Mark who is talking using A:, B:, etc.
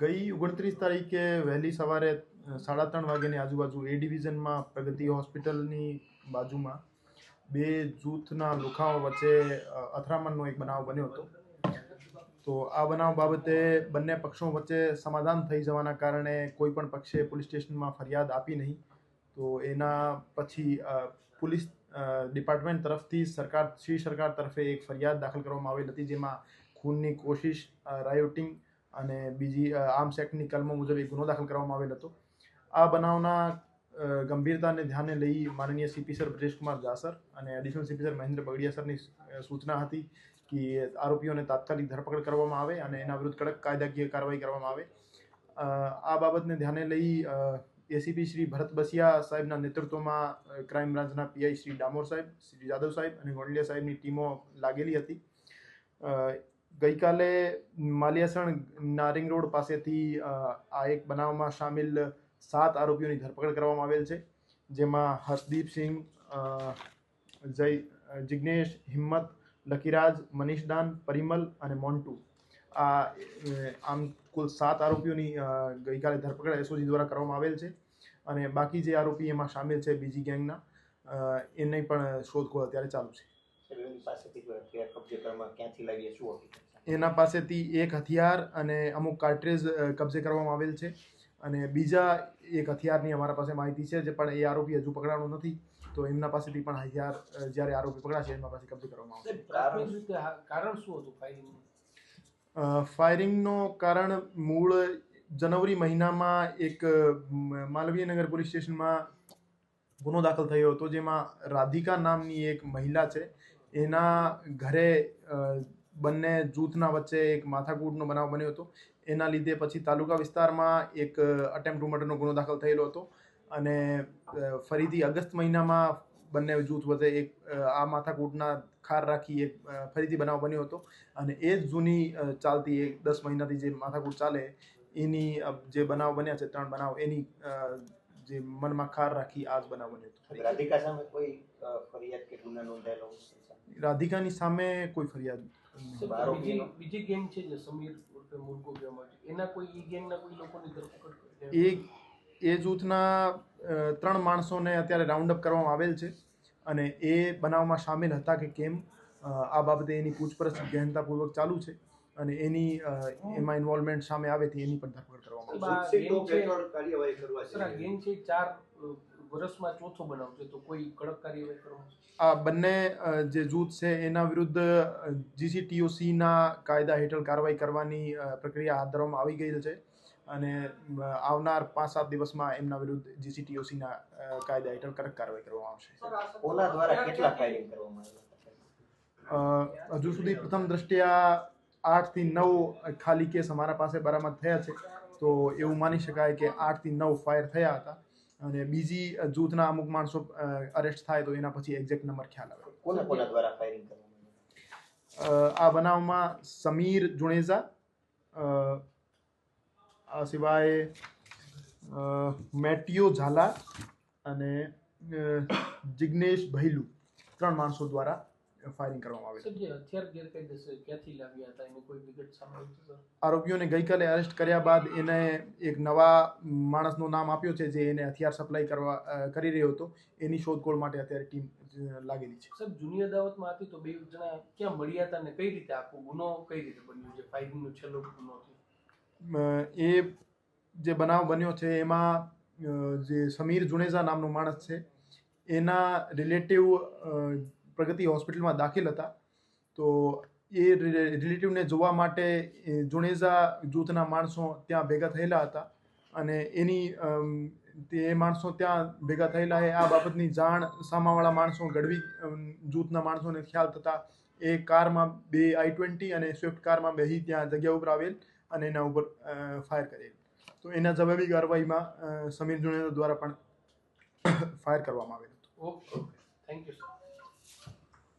A: ગઈ 29 તારીખે વહેલી સવારે 3:30 વાગ્યાની આજુબાજુ એ ડિવિઝનમાં પ્રગતિ હોસ્પિટલની બાજુમાં બે જૂથના લુખાઓ વચ્ચે અથડામણનો એક બનાવ બન્યો હતો. તો આ બનાવ બાબતે બંને પક્ષો વચ્ચે સમાધાન થઈ જવાના કારણે કોઈ પણ પક્ષે પોલીસ સ્ટેશનમાં ફરિયાદ આપી નહીં. તો એના પછી પોલીસ ડિપાર્ટમેન્ટ તરફથી સરકાર તરફે એક ફરિયાદ દાખલ કરવામાં આવેલ હતી, જેમાં ખૂનની કોશિશ, રાયોટિંગ અને બીજી આર્મ્સ એક્ટની કલમો મુજબ એક ગુનો દાખલ કરવામાં આવેલ હતો. આ બનાવના ગંભીરતાને ધ્યાને લઈ માનનીય સીપી સર બ્રજેશકુમાર જાસર અને additional CP sir Mahendra Bagadiya સરની સૂચના હતી કે આરોપીઓને તાત્કાલિક ધરપકડ કરવામાં આવે અને એના વિરુદ્ધ કડક કાયદાકીય કાર્યવાહી કરવામાં આવે. આ બાબતને ધ્યાને લઈ એસીપી શ્રી ભરત બસિયા સાહેબના નેતૃત્વમાં ક્રાઇમ બ્રાન્ચના પીઆઈ શ્રી ડામોર સાહેબ, શ્રી જાદવ સાહેબ અને ગોંડલિયા સાહેબની ટીમો લાગેલી હતી. ગઈકાલે માલિયાસણ નારિંગ રોડ પાસેથી આ એક બનાવમાં સામેલ 7 આરોપીઓની ધરપકડ કરવામાં આવેલ છે, જેમાં હર્ષદીપસિંહ, જિગ્નેશ, હિંમત, લકીરાજ, મનીષદાન, પરિમલ અને મોન્ટુ. આમ કુલ 7 આરોપીઓની ગઈકાલે ધરપકડ એસઓજી દ્વારા કરવામાં આવેલ છે અને બાકી જે આરોપી એમાં સામેલ છે બીજી ગેંગના, એની પણ શોધખોળ અત્યારે ચાલુ છે. એના પાસેથી એક હથિયાર અને અમુક કાર્ટ્રેજ કબજે કરવામાં આવેલ છે અને બીજા એક હથિયારની અમારા પાસે માહિતી છે, જે પણ એ આરોપી હજુ પકડાણો નથી. તો એમના પાસેથી પણ હથિયાર જ્યારે આરોપી પકડાશે એમના પાસે કબજે કરવામાં આવશે.
B: કારણ શું હતું ફાયરિંગ?
A: ફાયરિંગનો કારણ મૂળ જનવરી મહિનામાં એક માલવીયનગર પોલીસ સ્ટેશનમાં ગુનો દાખલ થયો હતો, જેમાં રાધિકા નામની એક મહિલા છે, એના ઘરે બંને જૂથના વચ્ચે એક માથાકૂટનો બનાવ બન્યો હતો. એના લીધે પછી તાલુકા વિસ્તારમાં એક અટેમ્પ્ટ ટુ મર્ડરનો ગુનો દાખલ થયેલો હતો અને ફરીથી ઓગસ્ટ મહિનામાં બંને જૂથ વચ્ચે એક આ માથાકૂટના ખાર રાખી એક ફરીથી બનાવ બન્યો હતો અને એ જ જૂની ચાલતી 10 મહિનાથી જે માથાકૂટ ચાલે એની જે બનાવ બન્યા છે 3 બનાવ, એની જે મનમાં ખાર રાખી આ જ બનાવ બન્યો હતો.
C: રાધિકા સામે કોઈ ફરિયાદ કે ગુનો નોંધાયેલો?
A: રાધિકાની સામે કોઈ ફરિયાદ
B: બીજી ગેંગ છે જે સમીર ઉર્ફે મુર્ગો કહેવામાં આવે છે, એના કોઈ ગેંગના કોઈ લોકોની ધરપકડ?
A: એ જૂથના 3 માણસોને અત્યારે રાઉન્ડ અપ કરવામાં આવેલ છે અને એ બનાવમાં સામેલ હતા કે કેમ આ બાબતે એની પૂછપરછ ગહેનતાપૂર્વક ચાલુ છે અને એની એમાં ઇન્વોલ્વમેન્ટ સામે આવે તો એની પણ ધરપકડ કરવામાં આવશે.
B: ગેંગ છે 4 વર્ષમાં ચોથો બનાવ છે, તો કોઈ કડક કાર્યવાહી કરવામાં?
A: આ બંને જે જૂથ છે એના વિરુદ્ધ GCTOCના કાયદા હેઠળ કાર્યવાહી કરવાની પ્રક્રિયા હાથ ધરવામાં આવી ગઈ છે અને આવનાર 5-7 દિવસમાં એમના વિરુદ્ધ GCTOCના કાયદા હેઠળ કડક કાર્યવાહી કરવામાં આવશે.
C: કોના દ્વારા કેટલા ફાયરિંગ કરવામાં આવ્યા?
A: હજુ સુધી પ્રથમ દ્રષ્ટિયા 8 થી 9 ખાલી કેસ અમારા પાસે બરામદ થયા છે, તો એવું માની શકાય કે 8 થી 9 ફાયર થયા હતા અને બીજી જૂથના અમુક માણસો અરેસ્ટ થાય તો એના પછી એક્ઝેક્ટ નંબર ખ્યાલ આવે.
C: કોના દ્વારા ફાયરિંગ કરવામાં?
A: આ બનાવમાં સમીર જુણેજા, આ સિવાય મેટિયો ઝાલા અને જિગ્નેશ ભૈલુ 3 માણસો દ્વારા ફાયરિંગ કરવામાં આવે છે.
B: જે હથિયાર ગેરકાયદેસર ક્યાંથી લાવ્યા હતા એની કોઈ વિગત સામે આવી છે?
A: આરોપીઓને ગઈકાલે અરેસ્ટ કર્યા બાદ એને એક નવા માણસનું નામ આપ્યું છે જે એને હથિયાર સપ્લાય કરી રહ્યો હતો. એની શોધખોળ માટે અત્યારે ટીમ લાગેલી છે.
B: સાહેબ, જૂની અદાવતમાં હતી તો બે જણા ક્યાં મળ્યા હતા ને કઈ રીતે આખો ગુનો કઈ રીતે બન્યો, જે ફાયરિંગનો છેલ્લો ગુનો હતો?
A: એ જે બનાવ બન્યો છે એમાં જે સમીર જુણેજા નામનો માણસ છે એના રિલેટિવ પ્રગતિ હોસ્પિટલમાં દાખલ હતા. તો એ રિલેટિવને જોવા માટે જુણેજા જૂથના માણસો ત્યાં ભેગા થયેલા હતા અને એ માણસો ત્યાં ભેગા થયેલા આ બાબતની જાણ સામાવાળા માણસો ગઢવી જૂથના માણસોને ખ્યાલ થતા એ કારમાં 2 I-20 અને સ્વિફ્ટ કારમાં બેસી ત્યાં જગ્યા ઉપર આવેલ અને એના ઉપર ફાયર કરેલ. તો એના જવાબી કાર્યવાહીમાં સમીર જુણેજા દ્વારા પણ ફાયર કરવામાં આવેલ હતું.
B: Okay, thank you sir.